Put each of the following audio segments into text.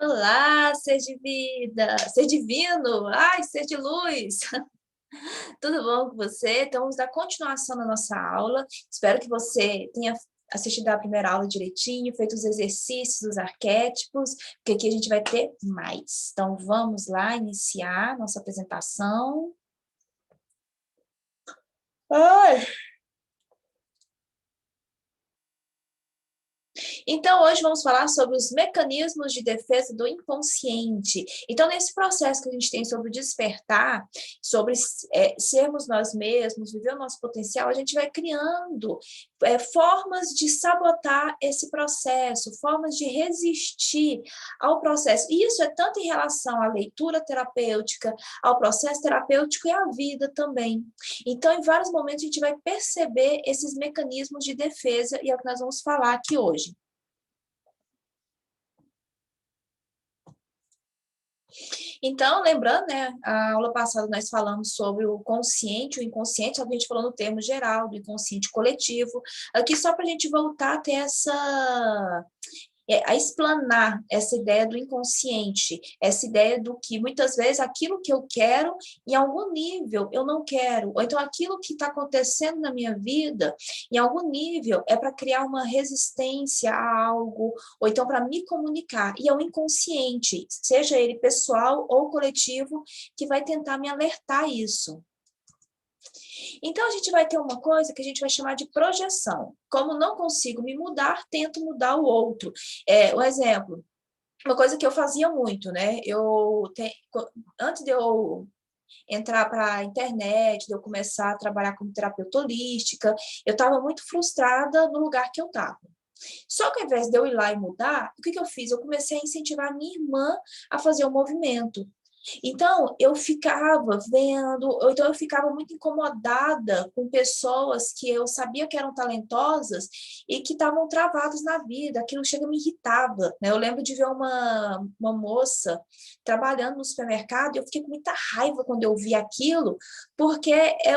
Olá, ser de vida, ser divino, ai, ser de luz. Tudo bom com você? Então, vamos dar continuação na nossa aula. Espero que você tenha assistido a primeira aula direitinho, feito os exercícios, os arquétipos, porque aqui a gente vai ter mais. Então, vamos lá iniciar nossa apresentação. Ai, Então, hoje vamos falar sobre os mecanismos de defesa do inconsciente. Então, nesse processo que a gente tem sobre o despertar, sobre sermos nós mesmos, viver o nosso potencial, a gente vai criando formas de sabotar esse processo, formas de resistir ao processo. E isso é tanto em relação à leitura terapêutica, ao processo terapêutico e à vida também. Então, em vários momentos, a gente vai perceber esses mecanismos de defesa, e é o que nós vamos falar aqui hoje. Então, lembrando, né, a aula passada nós falamos sobre o consciente, o inconsciente, a gente falou no termo geral do inconsciente coletivo. Aqui só para a gente voltar a ter a explanar essa ideia do inconsciente, essa ideia do que muitas vezes aquilo que eu quero, em algum nível eu não quero, ou então aquilo que está acontecendo na minha vida, em algum nível é para criar uma resistência a algo, ou então para me comunicar, e é o inconsciente, seja ele pessoal ou coletivo, que vai tentar me alertar isso. Então, a gente vai ter uma coisa que a gente vai chamar de projeção. Como não consigo me mudar, tento mudar o outro. Um exemplo, uma coisa que eu fazia muito, né? Antes de eu entrar para a internet, de eu começar a trabalhar como terapeuta holística, eu estava muito frustrada no lugar que eu estava. Só que ao invés de eu ir lá e mudar, o que, que eu fiz? Eu comecei a incentivar a minha irmã a fazer o movimento. Então, eu ficava vendo, ou então eu ficava muito incomodada com pessoas que eu sabia que eram talentosas e que estavam travadas na vida, aquilo chega me irritava, né? Eu lembro de ver uma moça trabalhando no supermercado e eu fiquei com muita raiva quando eu vi aquilo, porque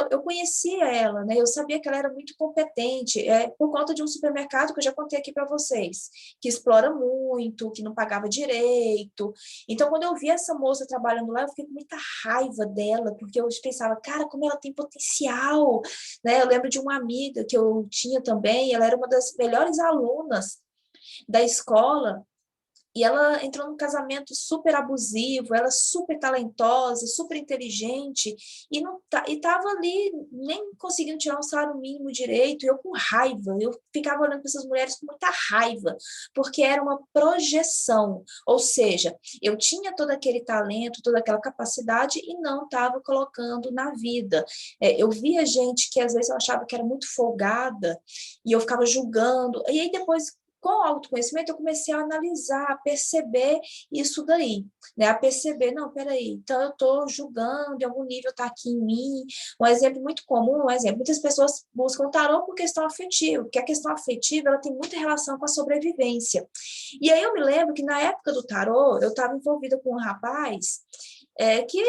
eu conhecia ela, né? Eu sabia que ela era muito competente, por conta de um supermercado que eu já contei aqui para vocês, que explora muito, que não pagava direito. Então, quando eu vi essa moça trabalhando lá, eu fiquei com muita raiva dela, porque eu pensava, cara, como ela tem potencial, né? Eu lembro de uma amiga que eu tinha também, ela era uma das melhores alunas da escola, e ela entrou num casamento super abusivo, ela super talentosa, super inteligente, e não estava ali nem conseguindo tirar um salário mínimo direito, e eu com raiva, eu ficava olhando para essas mulheres com muita raiva, porque era uma projeção, ou seja, eu tinha todo aquele talento, toda aquela capacidade e não estava colocando na vida. Eu via gente que às vezes eu achava que era muito folgada, e eu ficava julgando, e aí depois com o autoconhecimento, eu comecei a analisar, a perceber isso daí, né? A perceber, não, peraí, então eu estou julgando, em algum nível está aqui em mim. Um exemplo muito comum, muitas pessoas buscam tarô por questão afetiva, porque a questão afetiva, ela tem muita relação com a sobrevivência. E aí eu me lembro que na época do tarô, eu estava envolvida com um rapaz que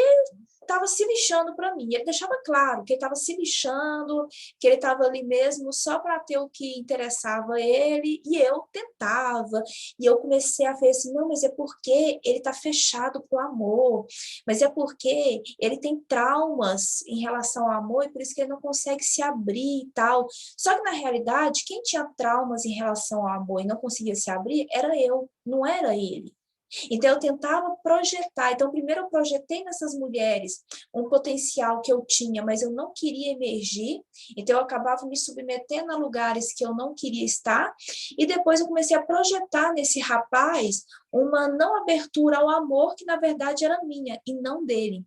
estava se lixando para mim. Ele deixava claro que ele estava se lixando, que ele estava ali mesmo só para ter o que interessava ele, e eu tentava. E eu comecei a ver assim, não, mas é porque ele está fechado para o amor, mas é porque ele tem traumas em relação ao amor e por isso que ele não consegue se abrir e tal. Só que na realidade, quem tinha traumas em relação ao amor e não conseguia se abrir era eu, não era ele. Então, eu tentava projetar. Então, primeiro eu projetei nessas mulheres um potencial que eu tinha, mas eu não queria emergir. Então, eu acabava me submetendo a lugares que eu não queria estar. E depois eu comecei a projetar nesse rapaz uma não abertura ao amor que, na verdade, era minha e não dele.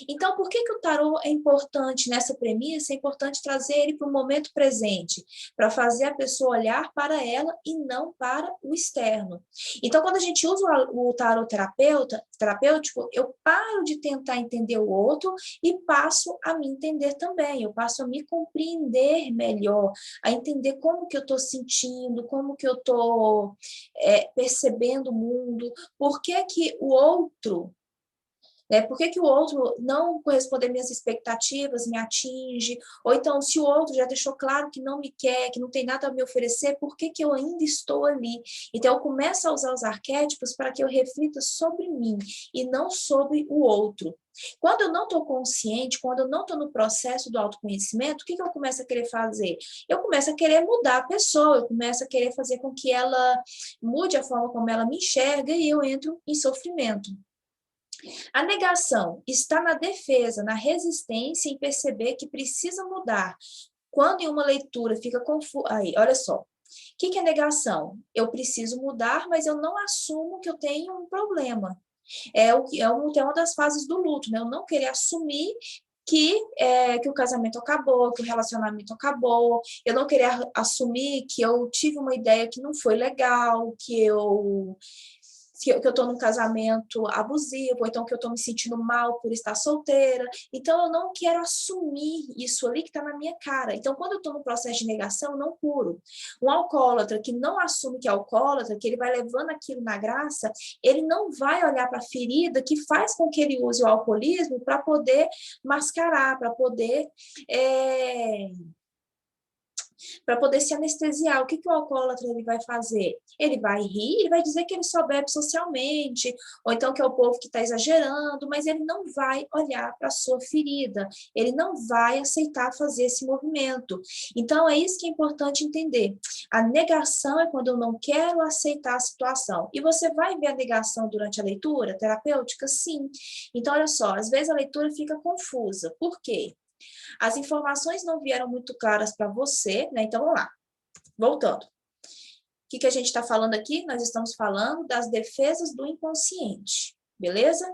Então, por que o tarô é importante nessa premissa? É importante trazer ele para o momento presente, para fazer a pessoa olhar para ela e não para o externo. Então, quando a gente usa o tarô terapêutico, eu paro de tentar entender o outro e passo a me entender também. Eu passo a me compreender melhor, a entender como que eu estou sentindo, como que eu estou percebendo o mundo, por que que o outro né? Por que que o outro não corresponde às minhas expectativas, me atinge? Ou então, se o outro já deixou claro que não me quer, que não tem nada a me oferecer, por que que eu ainda estou ali? Então, eu começo a usar os arquétipos para que eu reflita sobre mim e não sobre o outro. Quando eu não estou consciente, quando eu não estou no processo do autoconhecimento, o que que eu começo a querer fazer? Eu começo a querer mudar a pessoa, eu começo a querer fazer com que ela mude a forma como ela me enxerga e eu entro em sofrimento. A negação está na defesa, na resistência em perceber que precisa mudar. Quando em uma leitura fica confuso. Aí, olha só. O que é negação? Eu preciso mudar, mas eu não assumo que eu tenho um problema. É uma das fases do luto, né? Eu não querer assumir que o casamento acabou, que o relacionamento acabou, eu não querer assumir que eu tive uma ideia que não foi legal, que eu estou num casamento abusivo, ou então que eu estou me sentindo mal por estar solteira. Então, eu não quero assumir isso ali que está na minha cara. Então, quando eu estou no processo de negação, eu não curo. Um alcoólatra que não assume que é alcoólatra, que ele vai levando aquilo na graça, ele não vai olhar para a ferida que faz com que ele use o alcoolismo para poder mascarar, para poder se anestesiar. O que o alcoólatra ele vai fazer? Ele vai rir, ele vai dizer que ele só bebe socialmente, ou então que é o povo que está exagerando, mas ele não vai olhar para a sua ferida, ele não vai aceitar fazer esse movimento. Então, é isso que é importante entender. A negação é quando eu não quero aceitar a situação. E você vai ver a negação durante a leitura terapêutica? Sim. Então, olha só, às vezes a leitura fica confusa. Por quê? As informações não vieram muito claras para você, né? Então, vamos lá. Voltando. O que a gente está falando aqui? Nós estamos falando das defesas do inconsciente, beleza?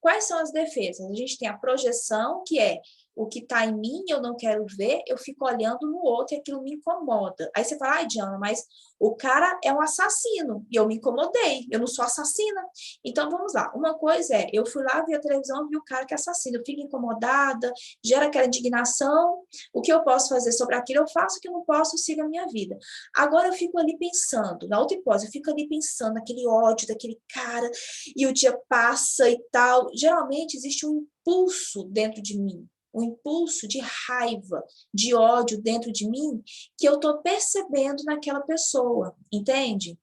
Quais são as defesas? A gente tem a projeção, que é o que está em mim, eu não quero ver, eu fico olhando no outro e aquilo me incomoda. Aí você fala, ai, Diana, mas o cara é um assassino e eu me incomodei, eu não sou assassina. Então vamos lá. Uma coisa é, eu fui lá, vi a televisão, vi o cara que é assassino, eu fico incomodada, gera aquela indignação. O que eu posso fazer sobre aquilo, eu faço, o que eu não posso, eu sigo a minha vida. Agora eu fico ali pensando, na outra hipótese, eu fico ali pensando naquele ódio daquele cara, e o dia passa e tal. Geralmente existe um impulso dentro de mim, um impulso de raiva, de ódio dentro de mim, que eu estou percebendo naquela pessoa, entende?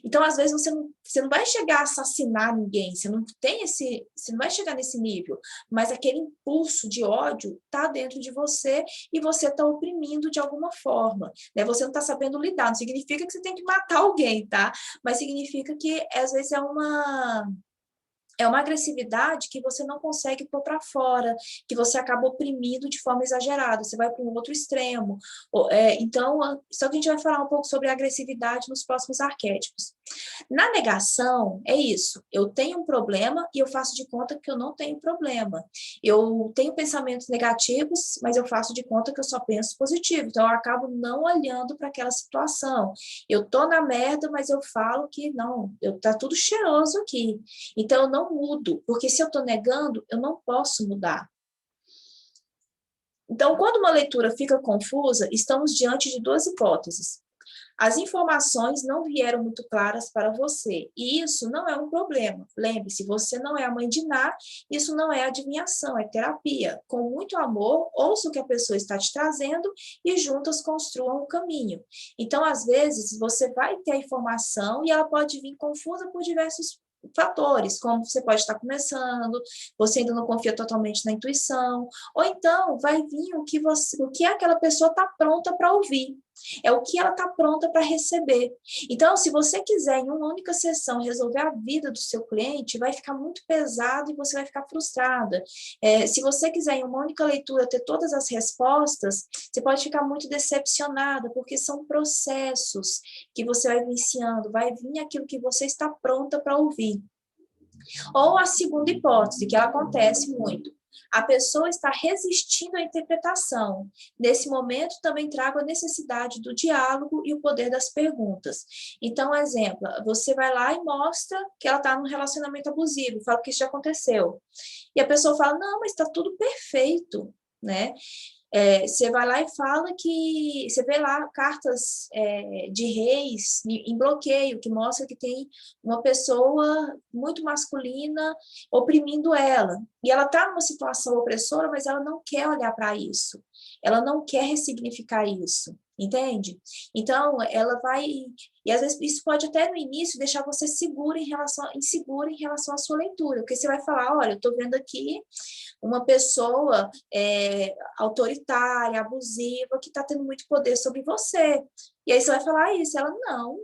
Então, às vezes, você não vai chegar a assassinar ninguém, você não vai chegar nesse nível, mas aquele impulso de ódio está dentro de você e você está oprimindo de alguma forma, né? Você não está sabendo lidar, não significa que você tem que matar alguém, tá? Mas significa que, às vezes, é uma agressividade que você não consegue pôr para fora, que você acaba oprimindo de forma exagerada, você vai para um outro extremo. Então, só que a gente vai falar um pouco sobre a agressividade nos próximos arquétipos. Na negação, é isso. Eu tenho um problema e eu faço de conta que eu não tenho problema. Eu tenho pensamentos negativos, mas eu faço de conta que eu só penso positivo. Então, eu acabo não olhando para aquela situação. Eu tô na merda, mas eu falo que não, tá tudo cheiroso aqui. Então, eu não mudo, porque se eu tô negando, eu não posso mudar. Então, quando uma leitura fica confusa, estamos diante de duas hipóteses. As informações não vieram muito claras para você, e isso não é um problema. Lembre-se, você não é a mãe de Ná, isso não é adivinhação, é terapia. Com muito amor, ouça o que a pessoa está te trazendo e juntas construam um caminho. Então, às vezes, você vai ter a informação e ela pode vir confusa por diversos fatores, como você pode estar começando, você ainda não confia totalmente na intuição, ou então vai vir o que aquela pessoa está pronta para ouvir. É o que ela está pronta para receber. Então, se você quiser, em uma única sessão, resolver a vida do seu cliente, vai ficar muito pesado e você vai ficar frustrada. Se você quiser, em uma única leitura, ter todas as respostas, você pode ficar muito decepcionada, porque são processos que você vai vivenciando, vai vir aquilo que você está pronta para ouvir. Ou a segunda hipótese, que ela acontece muito. A pessoa está resistindo à interpretação. Nesse momento, também trago a necessidade do diálogo e o poder das perguntas. Então, exemplo, você vai lá e mostra que ela está num relacionamento abusivo, fala que isso já aconteceu. E a pessoa fala, não, mas está tudo perfeito, né? Você vai lá e fala que... Você vê lá cartas de reis em bloqueio, que mostra que tem uma pessoa muito masculina oprimindo ela. E ela está numa situação opressora, mas ela não quer olhar para isso. Ela não quer ressignificar isso. Entende? Então, ela vai... E às vezes isso pode até no início deixar você insegura em relação à sua leitura, porque você vai falar, olha, eu estou vendo aqui uma pessoa autoritária, abusiva, que está tendo muito poder sobre você. E aí você vai falar isso. Ela, não,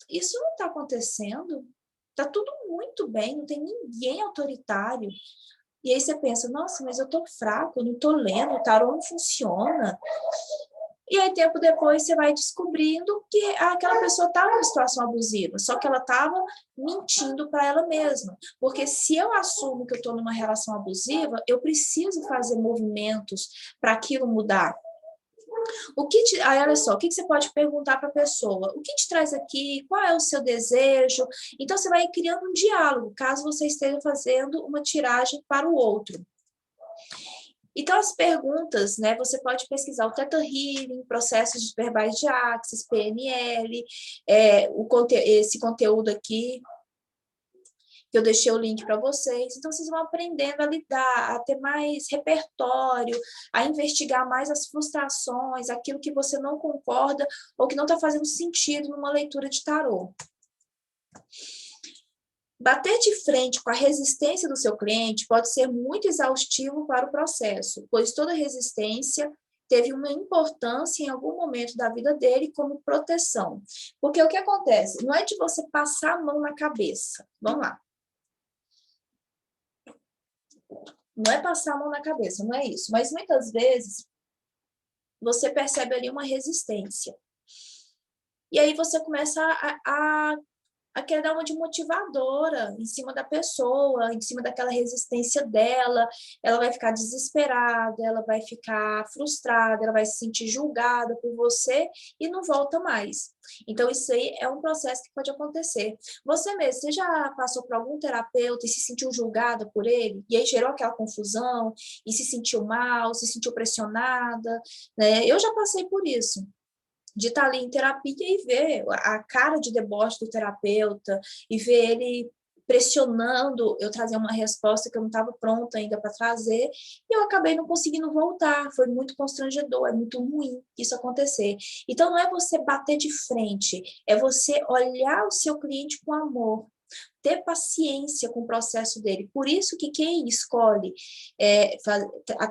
isso não está acontecendo. Está tudo muito bem, não tem ninguém autoritário. E aí você pensa, nossa, mas eu estou fraco, eu não estou lendo, o tarô não funciona. E aí, tempo depois, você vai descobrindo que aquela pessoa estava numa situação abusiva, só que ela estava mentindo para ela mesma. Porque se eu assumo que eu estou numa relação abusiva, eu preciso fazer movimentos para aquilo mudar. Aí, olha só, o que você pode perguntar para a pessoa? O que te traz aqui? Qual é o seu desejo? Então, você vai criando um diálogo, caso você esteja fazendo uma tiragem para o outro. Então, as perguntas, né, você pode pesquisar o Theta Healing, processos verbais de Axis, PNL, esse conteúdo aqui, que eu deixei o link para vocês. Então, vocês vão aprendendo a lidar, a ter mais repertório, a investigar mais as frustrações, aquilo que você não concorda ou que não está fazendo sentido numa leitura de tarô. Bater de frente com a resistência do seu cliente pode ser muito exaustivo para o processo, pois toda resistência teve uma importância em algum momento da vida dele como proteção. Porque o que acontece? Não é de você passar a mão na cabeça. Vamos lá. Não é passar a mão na cabeça, não é isso. Mas muitas vezes você percebe ali uma resistência. E aí você começa a querer dar uma de motivadora em cima da pessoa, em cima daquela resistência dela. Ela vai ficar desesperada, ela vai ficar frustrada, ela vai se sentir julgada por você e não volta mais. Então, isso aí é um processo que pode acontecer. Você mesmo, você já passou por algum terapeuta e se sentiu julgada por ele? E aí gerou aquela confusão e se sentiu mal, se sentiu pressionada, né? Eu já passei por isso, de estar ali em terapia e ver a cara de deboche do terapeuta e ver ele pressionando eu trazer uma resposta que eu não estava pronta ainda para trazer, e eu acabei não conseguindo voltar. Foi muito constrangedor, é muito ruim isso acontecer. Então, não é você bater de frente, é você olhar o seu cliente com amor, ter paciência com o processo dele. Por isso que quem escolhe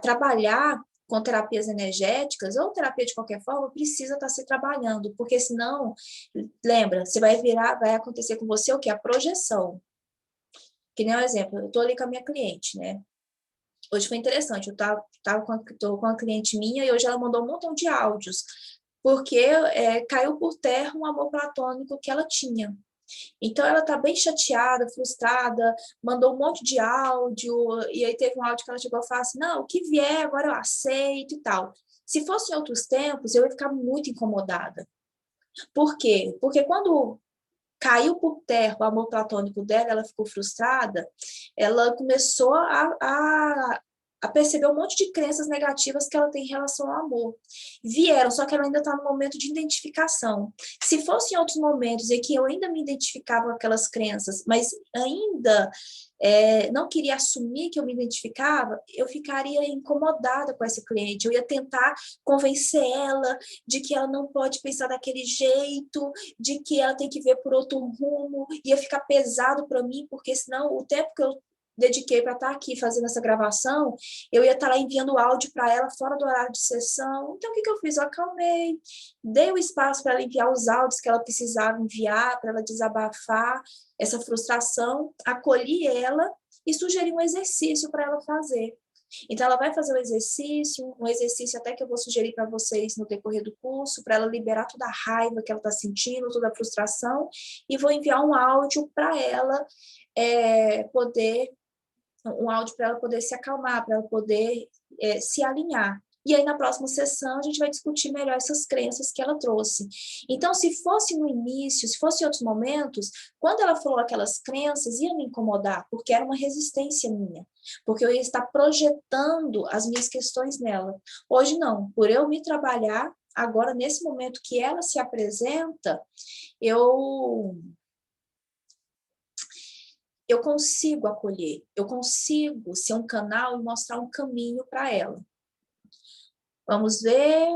trabalhar com terapias energéticas ou terapia de qualquer forma, precisa estar se trabalhando, porque senão, lembra, vai acontecer com você o que? A projeção. Que nem um exemplo, eu estou ali com a minha cliente, né? Hoje foi interessante, tô com uma cliente minha e hoje ela mandou um montão de áudios, porque caiu por terra um amor platônico que ela tinha. Então, ela está bem chateada, frustrada, mandou um monte de áudio, e aí teve um áudio que ela chegou e falou assim, não, o que vier, agora eu aceito e tal. Se fosse em outros tempos, eu ia ficar muito incomodada. Por quê? Porque quando caiu por terra o amor platônico dela, ela ficou frustrada, ela começou a perceber um monte de crenças negativas que ela tem em relação ao amor. Vieram, só que ela ainda está no momento de identificação. Se fosse em outros momentos em que eu ainda me identificava com aquelas crenças, mas ainda não queria assumir que eu me identificava, eu ficaria incomodada com essa cliente. Eu ia tentar convencer ela de que ela não pode pensar daquele jeito, de que ela tem que ver por outro rumo, ia ficar pesado para mim, porque senão o tempo que eu dediquei para estar aqui fazendo essa gravação, eu ia estar lá enviando áudio para ela fora do horário de sessão. Então, o que eu fiz? Eu acalmei, dei o espaço para ela enviar os áudios que ela precisava enviar, para ela desabafar essa frustração, acolhi ela e sugeri um exercício para ela fazer. Então, ela vai fazer um exercício até que eu vou sugerir para vocês no decorrer do curso, para ela liberar toda a raiva que ela está sentindo, toda a frustração, e vou enviar um áudio para ela poder se acalmar, para ela poder se alinhar. E aí, na próxima sessão, a gente vai discutir melhor essas crenças que ela trouxe. Então, se fosse no início, se fosse em outros momentos, quando ela falou aquelas crenças, ia me incomodar, porque era uma resistência minha, porque eu ia estar projetando as minhas questões nela. Hoje, não. Por eu me trabalhar, agora, nesse momento que ela se apresenta, eu consigo acolher, eu consigo ser um canal e mostrar um caminho para ela. Vamos ver.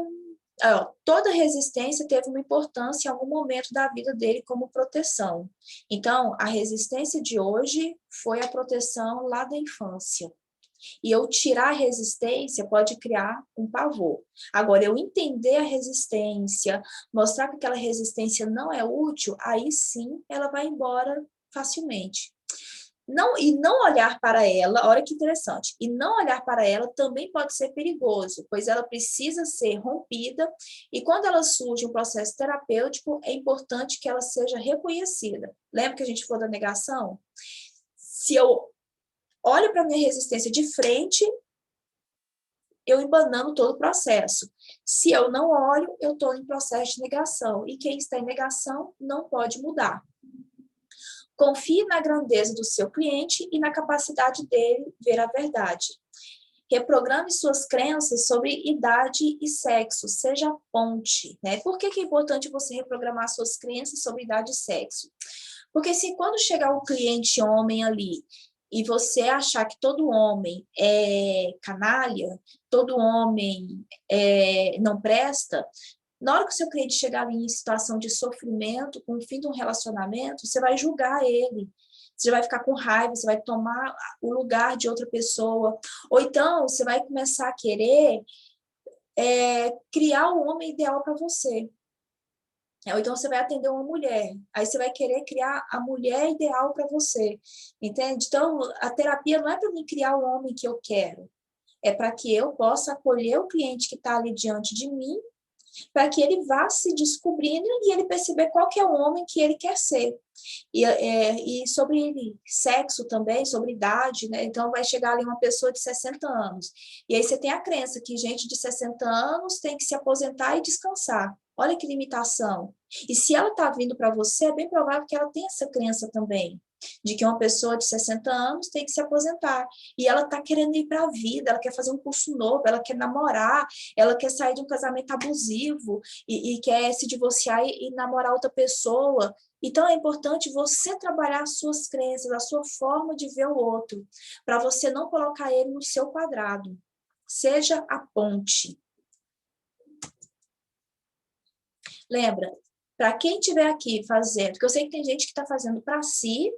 Toda resistência teve uma importância em algum momento da vida dele como proteção. Então, a resistência de hoje foi a proteção lá da infância. E eu tirar a resistência pode criar um pavor. Agora, eu entender a resistência, mostrar que aquela resistência não é útil, aí sim ela vai embora facilmente. Não olhar para ela, olha que interessante, e não olhar para ela também pode ser perigoso, pois ela precisa ser rompida, e quando ela surge um processo terapêutico, é importante que ela seja reconhecida. Lembra que a gente falou da negação? Se eu olho para a minha resistência de frente, eu embanando todo o processo. Se eu não olho, eu estou em processo de negação, e quem está em negação não pode mudar. Confie na grandeza do seu cliente e na capacidade dele ver a verdade. Reprograme suas crenças sobre idade e sexo, seja ponte, né? Por que é importante você reprogramar suas crenças sobre idade e sexo? Porque se quando chegar um cliente homem ali e você achar que todo homem é canalha, todo homem não presta, na hora que o seu cliente chegar ali em situação de sofrimento, com o fim de um relacionamento, você vai julgar ele. Você vai ficar com raiva, você vai tomar o lugar de outra pessoa. Ou então, você vai começar a querer criar o homem ideal para você. Ou então, você vai atender uma mulher. Aí, você vai querer criar a mulher ideal para você. Entende? Então, a terapia não é para mim criar o homem que eu quero. É para que eu possa acolher o cliente que está ali diante de mim, para que ele vá se descobrindo e ele perceber qual que é o homem que ele quer ser. E sobre sexo também, sobre idade, né? Então vai chegar ali uma pessoa de 60 anos. E aí você tem a crença que gente de 60 anos tem que se aposentar e descansar. Olha que limitação. E se ela está vindo para você, é bem provável que ela tenha essa crença também, de que uma pessoa de 60 anos tem que se aposentar. E ela está querendo ir para a vida, ela quer fazer um curso novo, ela quer namorar, ela quer sair de um casamento abusivo e quer se divorciar e namorar outra pessoa. Então, é importante você trabalhar as suas crenças, a sua forma de ver o outro, para você não colocar ele no seu quadrado. Seja a ponte. Lembra, para quem estiver aqui fazendo, porque eu sei que tem gente que está fazendo para si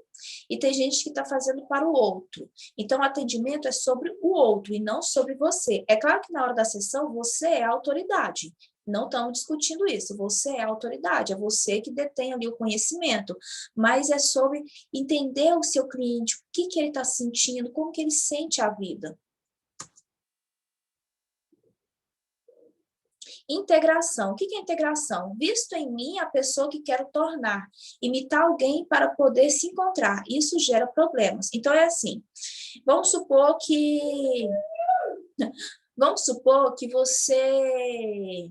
e tem gente que está fazendo para o outro. Então, o atendimento é sobre o outro e não sobre você. É claro que na hora da sessão você é a autoridade. Não estamos discutindo isso. Você é a autoridade, é você que detém ali o conhecimento. Mas é sobre entender o seu cliente, o que, que ele está sentindo, como que ele sente a vida. Integração. O que é integração? Visto em mim a pessoa que quero tornar, imitar alguém para poder se encontrar. Isso gera problemas. Então, é assim, vamos supor que você,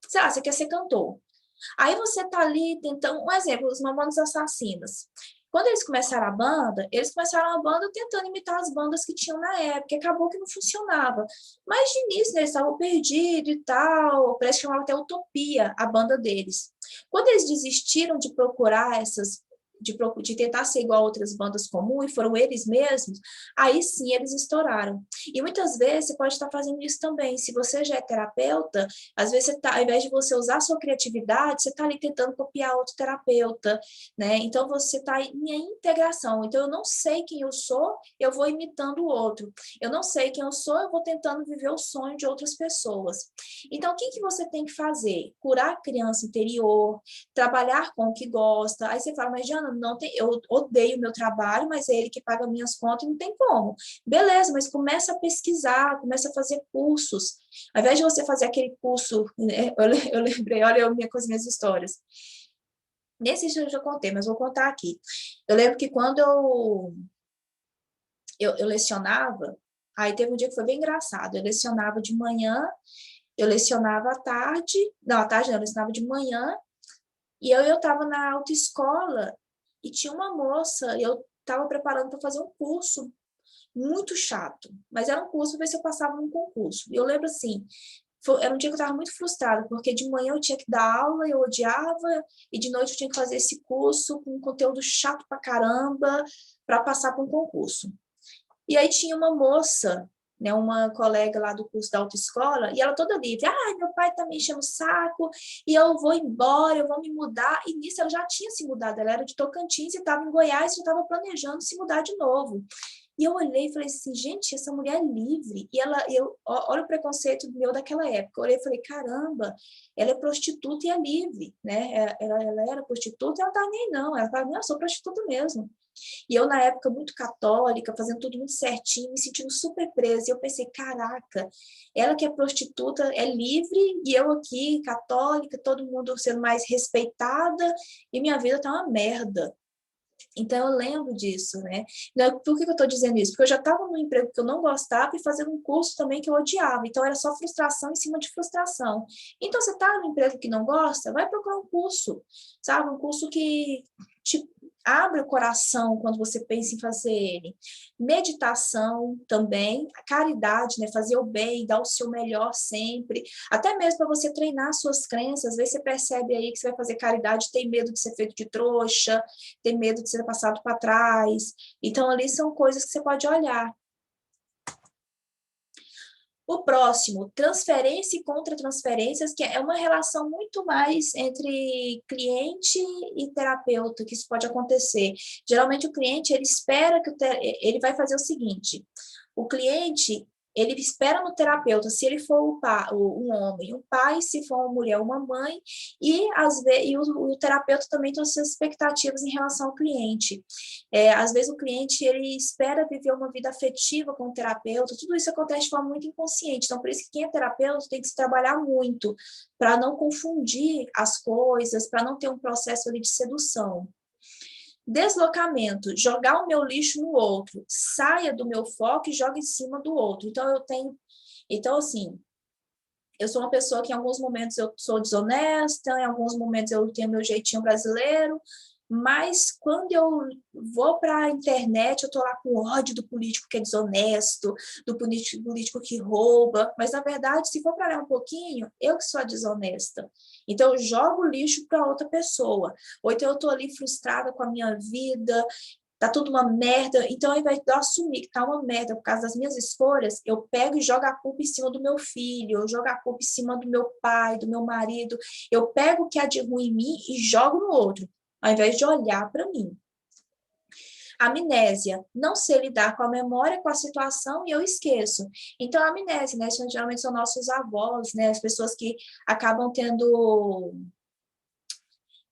sei lá, você quer ser cantor. Aí você tá ali tentando, um exemplo, os Mamonas Assassinas. Quando eles começaram a banda, eles começaram a banda tentando imitar as bandas que tinham na época, e acabou que não funcionava. Mas de início, né, eles estavam perdidos e tal, parece que chamava até Utopia, a banda deles. Quando eles desistiram de procurar de tentar ser igual a outras bandas comuns, e foram eles mesmos, aí sim eles estouraram. E muitas vezes você pode estar fazendo isso também. Se você já é terapeuta, às vezes, ao invés de você usar a sua criatividade, você está ali tentando copiar outro terapeuta, né? Então, você está em integração. Então, eu não sei quem eu sou, eu vou imitando o outro. Eu não sei quem eu sou, eu vou tentando viver o sonho de outras pessoas. Então, o que, que você tem que fazer? Curar a criança interior, trabalhar com o que gosta. Aí você fala, mas Jana, não tem, eu odeio o meu trabalho, mas é ele que paga minhas contas e não tem como. Beleza, mas começa a pesquisar, começa a fazer cursos. Ao invés de você fazer aquele curso, né, eu lembrei, olha com as minhas histórias. Nesse eu já contei, mas vou contar aqui. Eu lembro que quando eu lecionava, Aí teve um dia que foi bem engraçado. Eu lecionava de manhã, eu lecionava à tarde, não, à tarde não, eu lecionava de manhã, e eu estava na autoescola e tinha uma moça, eu estava preparando para fazer um curso muito chato, mas era um curso para ver se eu passava num concurso. E eu lembro assim, era um dia que eu estava muito frustrada, porque de manhã eu tinha que dar aula, eu odiava, e de noite eu tinha que fazer esse curso com um conteúdo chato pra caramba, para passar para um concurso. E aí tinha uma moça, né, uma colega lá do curso da autoescola, e ela toda livre, meu pai tá me enchendo o saco, e eu vou embora, eu vou me mudar, e nisso ela já tinha se mudado, ela era de Tocantins e estava em Goiás, e estava planejando se mudar de novo. E eu olhei e falei assim, gente, essa mulher é livre. E olha o preconceito meu daquela época. Eu olhei e falei, caramba, ela é prostituta e é livre, né? Ela era prostituta e ela não tá nem não. Ela fala, não, eu sou prostituta mesmo. E eu, na época, muito católica, fazendo tudo muito certinho, me sentindo super presa. E eu pensei, caraca, ela que é prostituta é livre, e eu aqui, católica, todo mundo sendo mais respeitada, e minha vida tá uma merda. Então, eu lembro disso, né? Por que eu estou dizendo isso? Porque eu já estava num emprego que eu não gostava e fazendo um curso também que eu odiava. Então, era só frustração em cima de frustração. Então, você está num emprego que não gosta? Vai procurar um curso, sabe? Um curso que te abre o coração quando você pensa em fazer ele. Meditação também, a caridade, né? Fazer o bem, dar o seu melhor sempre. Até mesmo para você treinar suas crenças. Às vezes você percebe aí que você vai fazer caridade, tem medo de ser feito de trouxa, tem medo de ser passado para trás. Então, ali são coisas que você pode olhar. O próximo, transferência e contra-transferências, que é uma relação muito mais entre cliente e terapeuta, que isso pode acontecer. Geralmente, o cliente, ele espera que ele vai fazer o seguinte, o cliente, ele espera no terapeuta, se ele for um homem, um pai, se for uma mulher, uma mãe, e o terapeuta também tem suas expectativas em relação ao cliente. Às vezes o cliente, ele espera viver uma vida afetiva com o terapeuta, tudo isso acontece de forma muito inconsciente, então por isso que quem é terapeuta tem que se trabalhar muito, para não confundir as coisas, para não ter um processo ali de sedução. Deslocamento, jogar o meu lixo no outro, saia do meu foco e joga em cima do outro. Então assim, eu sou uma pessoa que em alguns momentos eu sou desonesta, em alguns momentos eu tenho meu jeitinho brasileiro, mas quando eu vou para a internet, eu estou lá com ódio do político que é desonesto, do político que rouba, mas na verdade, se for para olhar um pouquinho, eu que sou a desonesta. Então, eu jogo lixo para outra pessoa. Ou então eu estou ali frustrada com a minha vida, tá tudo uma merda. Então, ao invés de eu assumir que tá uma merda por causa das minhas escolhas, eu pego e jogo a culpa em cima do meu filho, eu jogo a culpa em cima do meu pai, do meu marido. Eu pego o que há de ruim em mim e jogo no outro, ao invés de olhar para mim. Amnésia, não sei lidar com a memória, com a situação e eu esqueço. Então, a amnésia, né? Geralmente são nossos avós, né? As pessoas que acabam tendo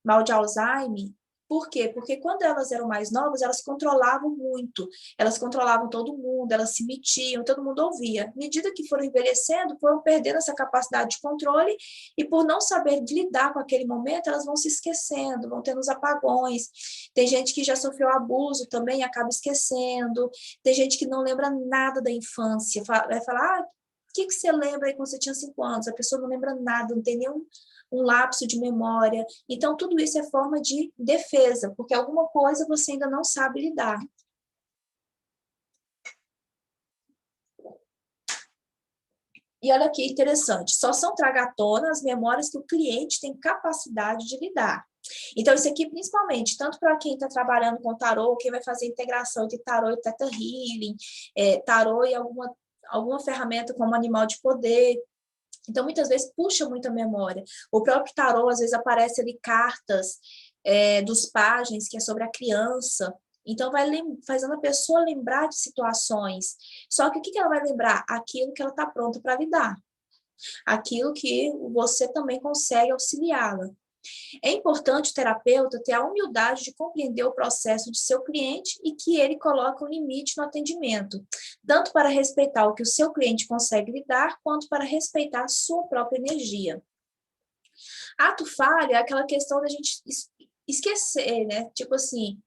mal de Alzheimer. Por quê? Porque quando elas eram mais novas, elas controlavam muito, elas controlavam todo mundo, elas se metiam, todo mundo ouvia. À medida que foram envelhecendo, foram perdendo essa capacidade de controle e por não saber lidar com aquele momento, elas vão se esquecendo, vão tendo os apagões. Tem gente que já sofreu abuso também e acaba esquecendo. Tem gente que não lembra nada da infância, vai falar, o que você lembra aí quando você tinha 5 anos? A pessoa não lembra nada, não tem nenhum um lapso de memória. Então, tudo isso é forma de defesa, porque alguma coisa você ainda não sabe lidar. E olha que interessante, só são traga à tona as memórias que o cliente tem capacidade de lidar. Então, isso aqui, principalmente, tanto para quem está trabalhando com tarô, quem vai fazer integração entre tarô e Theta Healing, tarô e alguma ferramenta como animal de poder. Então, muitas vezes, puxa muita memória. O próprio tarô, às vezes, aparece ali cartas dos pajens, que é sobre a criança. Então, vai fazendo a pessoa lembrar de situações. Só que o que ela vai lembrar? Aquilo que ela está pronta para lidar. Aquilo que você também consegue auxiliá-la. É importante o terapeuta ter a humildade de compreender o processo de seu cliente e que ele coloque um limite no atendimento, tanto para respeitar o que o seu cliente consegue lidar, quanto para respeitar a sua própria energia. Ato falho é aquela questão da gente esquecer, né? Tipo assim,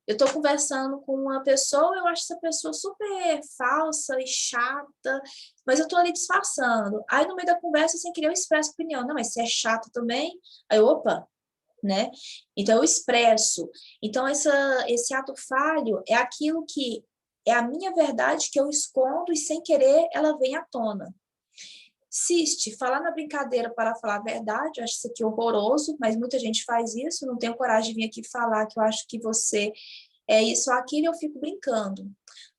Eu estou conversando com uma pessoa, eu acho essa pessoa super falsa e chata, mas eu estou ali disfarçando. Aí, no meio da conversa, sem querer, eu expresso opinião. Não, mas você é chato também? Aí, opa, né? Então, eu expresso. Então, esse ato falho é aquilo que é a minha verdade que eu escondo e, sem querer, ela vem à tona. Insiste, falar na brincadeira para falar a verdade, eu acho isso aqui horroroso, mas muita gente faz isso, não tenho coragem de vir aqui falar que eu acho que você é isso ou aquilo, eu fico brincando.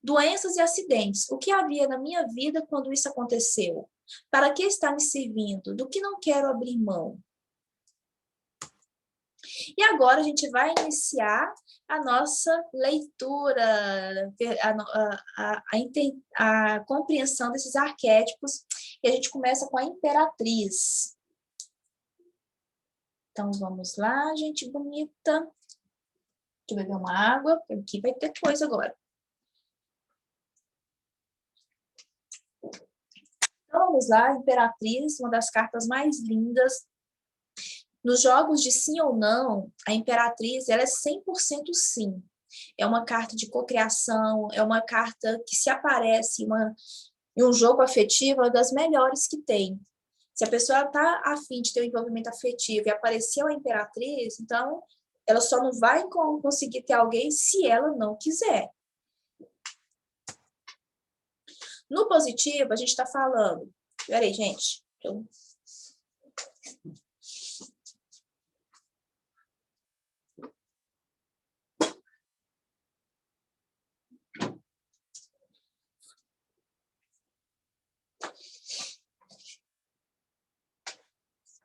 Doenças e acidentes, o que havia na minha vida quando isso aconteceu? Para que está me servindo? Do que não quero abrir mão? E agora a gente vai iniciar a nossa leitura, a compreensão desses arquétipos, e a gente começa com a imperatriz. Então, vamos lá, gente bonita. Deixa eu beber uma água, porque aqui vai ter coisa agora. Então, vamos lá, Imperatriz, uma das cartas mais lindas. Nos jogos de sim ou não, a Imperatriz ela é 100% sim. É uma carta de cocriação, é uma carta que se aparece em um jogo afetivo, é uma das melhores que tem. Se a pessoa está a fim de ter um envolvimento afetivo e apareceu a Imperatriz, então ela só não vai conseguir ter alguém se ela não quiser. No positivo, a gente está falando... Peraí, gente.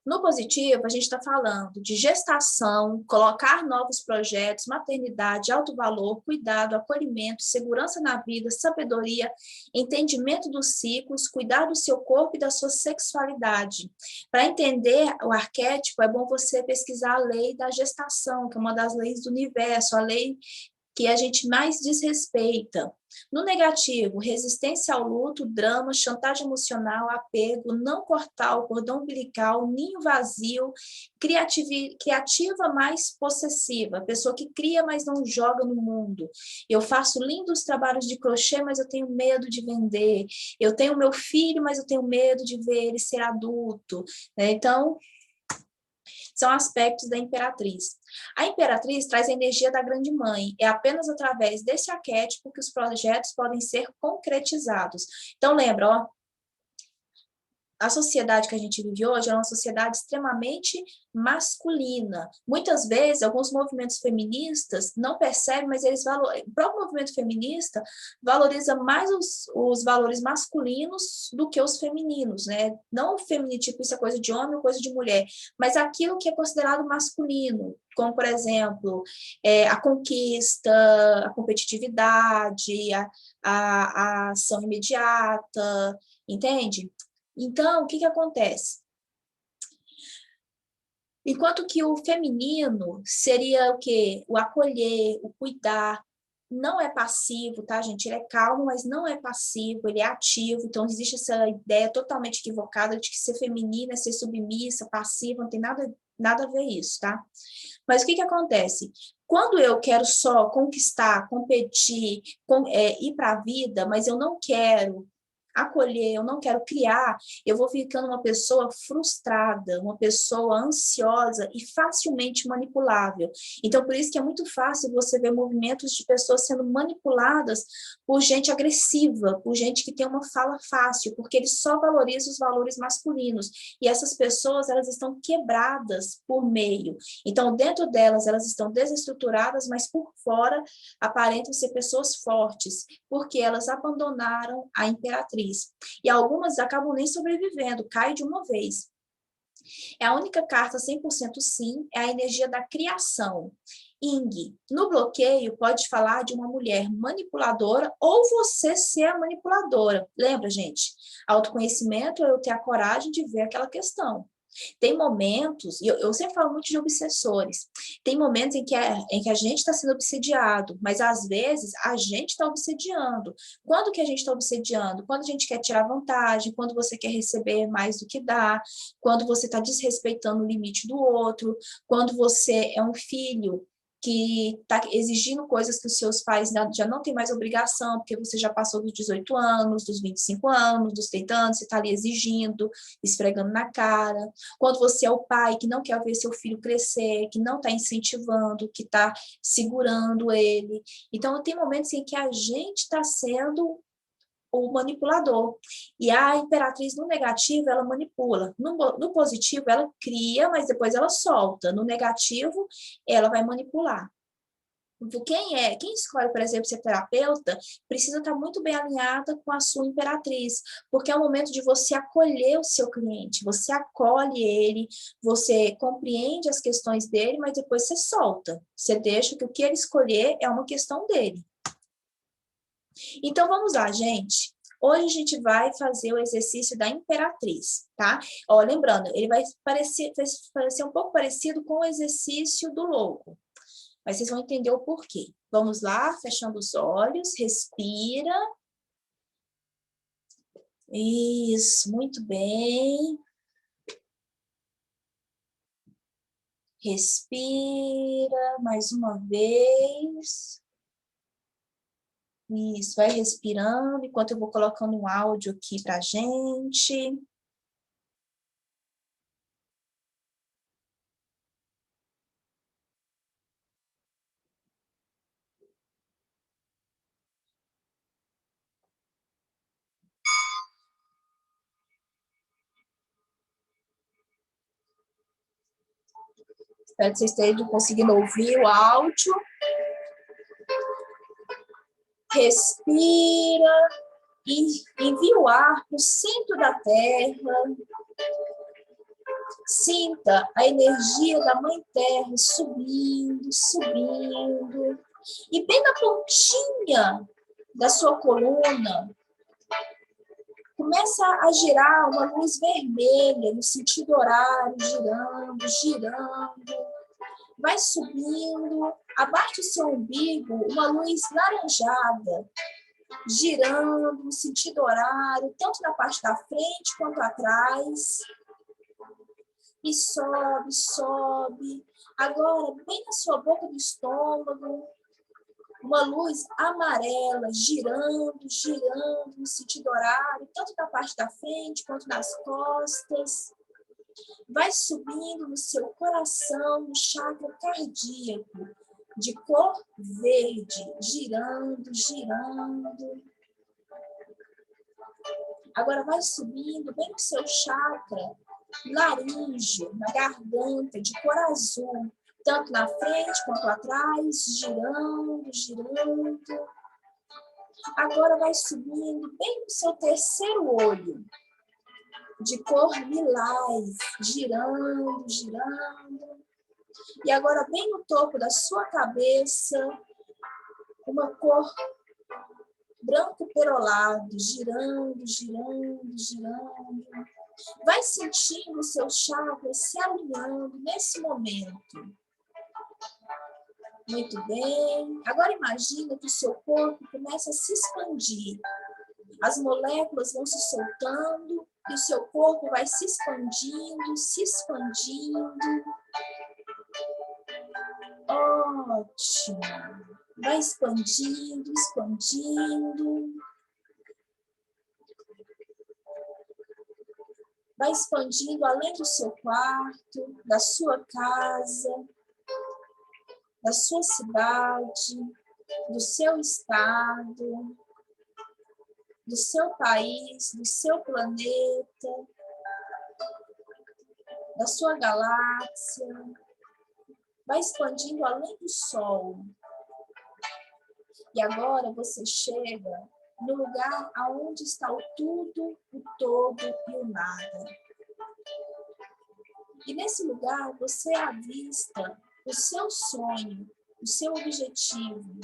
No positivo, a gente está falando de gestação, colocar novos projetos, maternidade, alto valor, cuidado, acolhimento, segurança na vida, sabedoria, entendimento dos ciclos, cuidar do seu corpo e da sua sexualidade. Para entender o arquétipo, é bom você pesquisar a lei da gestação, que é uma das leis do universo, a lei que a gente mais desrespeita. No negativo, resistência ao luto, drama, chantagem emocional, apego, não cortar o cordão umbilical, ninho vazio, criativa mais possessiva, pessoa que cria, mas não joga no mundo. Eu faço lindos trabalhos de crochê, mas eu tenho medo de vender. Eu tenho meu filho, mas eu tenho medo de ver ele ser adulto. Então, são aspectos da Imperatriz. A Imperatriz traz a energia da Grande Mãe. É apenas através desse arquétipo que os projetos podem ser concretizados. Então, lembra, ó, a sociedade que a gente vive hoje é uma sociedade extremamente masculina. Muitas vezes, alguns movimentos feministas não percebem, mas eles o próprio movimento feminista valoriza mais os valores masculinos do que os femininos, né? Não o feminino, tipo, isso é coisa de homem ou coisa de mulher, mas aquilo que é considerado masculino, como, por exemplo, a conquista, a competitividade, a ação imediata, entende? Então, o que acontece? Enquanto que o feminino seria o quê? O acolher, o cuidar, não é passivo, tá, gente? Ele é calmo, mas não é passivo, ele é ativo. Então, existe essa ideia totalmente equivocada de que ser feminina é ser submissa, passiva, não tem nada a ver isso, tá? Mas o que acontece? Quando eu quero só conquistar, competir, ir para a vida, mas eu não quero acolher, eu não quero criar, eu vou ficando uma pessoa frustrada, uma pessoa ansiosa e facilmente manipulável. Então, por isso que é muito fácil você ver movimentos de pessoas sendo manipuladas por gente agressiva, por gente que tem uma fala fácil, porque eles só valorizam os valores masculinos. E essas pessoas, elas estão quebradas por meio. Então, dentro delas, elas estão desestruturadas, mas por fora aparentam ser pessoas fortes, porque elas abandonaram a Imperatriz. E algumas acabam nem sobrevivendo, caem de uma vez. É a única carta 100% sim, é a energia da criação. Ing, no bloqueio, pode falar de uma mulher manipuladora ou você ser a manipuladora. Lembra, gente? Autoconhecimento é eu ter a coragem de ver aquela questão. Tem momentos, e eu sempre falo muito de obsessores, tem momentos em que a gente está sendo obsediado, mas às vezes a gente está obsediando. Quando que a gente está obsediando? Quando a gente quer tirar vantagem, quando você quer receber mais do que dá, quando você está desrespeitando o limite do outro, quando você é um filho que está exigindo coisas que os seus pais já não têm mais obrigação, porque você já passou dos 18 anos, dos 25 anos, dos 30 anos, você está ali exigindo, esfregando na cara. Quando você é o pai que não quer ver seu filho crescer, que não está incentivando, que está segurando ele. Então, tem momentos em que a gente está sendo o manipulador. E a imperatriz, no negativo, ela manipula. No positivo, ela cria, mas depois ela solta. No negativo, ela vai manipular. Então, quem escolhe, por exemplo, ser terapeuta, precisa estar muito bem alinhada com a sua imperatriz, porque é o momento de você acolher o seu cliente, você acolhe ele, você compreende as questões dele, mas depois você solta. Você deixa que o que ele escolher é uma questão dele. Então, vamos lá, gente. Hoje a gente vai fazer o exercício da imperatriz, tá? Ó, lembrando, ele vai parecer um pouco parecido com o exercício do louco, mas vocês vão entender o porquê. Vamos lá, fechando os olhos, respira. Isso, muito bem. Respira mais uma vez. Isso, vai respirando, enquanto eu vou colocando um áudio aqui pra gente. Espero que vocês estejam conseguindo ouvir o áudio. Respira e envia o ar para o centro da Terra. Sinta a energia da Mãe Terra subindo, subindo. E bem na pontinha da sua coluna, começa a girar uma luz vermelha no sentido horário, girando, girando. Vai subindo, abaixo do seu umbigo, uma luz laranjada, girando no sentido horário, tanto na parte da frente quanto atrás. E sobe, sobe. Agora, bem na sua boca do estômago, uma luz amarela, girando, girando no sentido horário, tanto na parte da frente quanto nas costas. Vai subindo no seu coração, no chakra cardíaco, de cor verde, girando, girando. Agora vai subindo bem no seu chakra laríngeo, na garganta, de cor azul, tanto na frente quanto atrás, girando, girando. Agora vai subindo bem no seu terceiro olho, de cor lilás, girando, girando. E agora bem no topo da sua cabeça, uma cor branco perolado, girando, girando, girando. Vai sentindo o seu chakra se alinhando nesse momento. Muito bem. Agora imagina que o seu corpo começa a se expandir. As moléculas vão se soltando e o seu corpo vai se expandindo, se expandindo. Ótimo. Vai expandindo, expandindo. Vai expandindo além do seu quarto, da sua casa, da sua cidade, do seu estado, do seu país, do seu planeta, da sua galáxia. Vai expandindo além do Sol. E agora você chega no lugar aonde está o tudo, o todo e o nada. E nesse lugar você avista o seu sonho, o seu objetivo.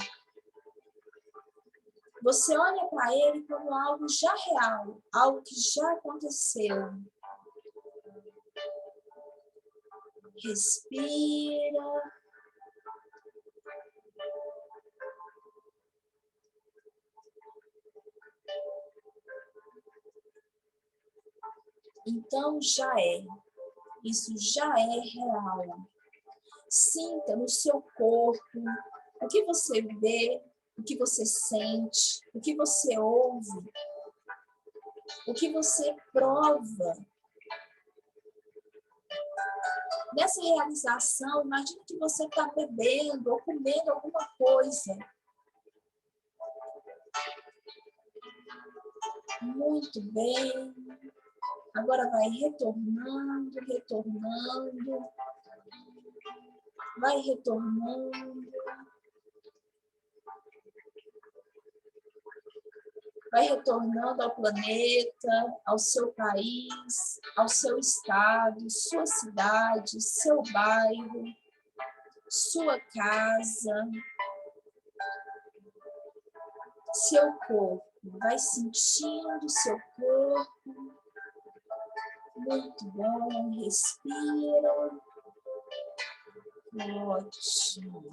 Você olha para ele como algo já real, algo que já aconteceu. Respira. Então já é. Isso já é real. Sinta no seu corpo o que você vê, o que você sente, o que você ouve, o que você prova. Nessa realização, imagine que você está bebendo ou comendo alguma coisa. Muito bem. Agora vai retornando, retornando. Vai retornando. Vai retornando ao planeta, ao seu país, ao seu estado, sua cidade, seu bairro, sua casa, seu corpo. Vai sentindo seu corpo. Muito bom. Respira. Ótimo.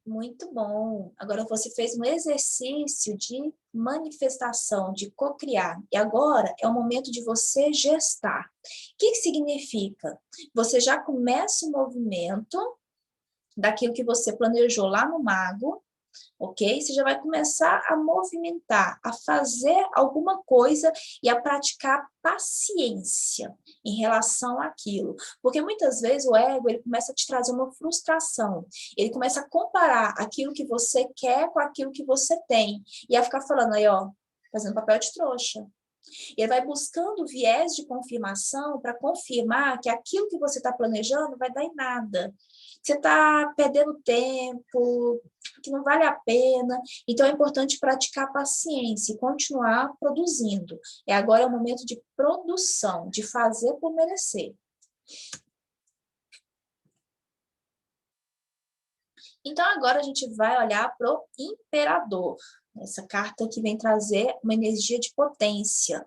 Muito bom. Agora você fez um exercício de manifestação, de cocriar. E agora é o momento de você gestar. O que significa? Você já começa o movimento daquilo que você planejou lá no mago, ok? Você já vai começar a movimentar, a fazer alguma coisa e a praticar paciência em relação àquilo. Porque muitas vezes o ego, ele começa a te trazer uma frustração. Ele começa a comparar aquilo que você quer com aquilo que você tem. E a ficar falando aí, ó, fazendo papel de trouxa. E ele vai buscando viés de confirmação para confirmar que aquilo que você está planejando vai dar em nada. Você está perdendo tempo, que não vale a pena. Então, é importante praticar paciência e continuar produzindo. E agora é o momento de produção, de fazer por merecer. Então, agora a gente vai olhar para o imperador. Essa carta que vem trazer uma energia de potência.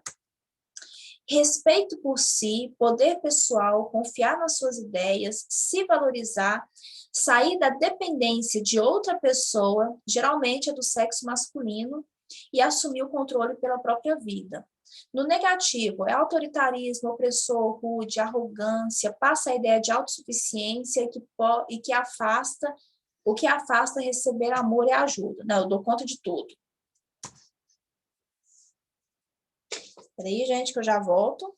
Respeito por si, poder pessoal, confiar nas suas ideias, se valorizar, sair da dependência de outra pessoa, geralmente é do sexo masculino, e assumir o controle pela própria vida. No negativo, é autoritarismo, opressor, rude, arrogância, passa a ideia de autossuficiência e que afasta, o que afasta receber amor e ajuda. Não, eu dou conta de tudo. Peraí, gente, que eu já volto.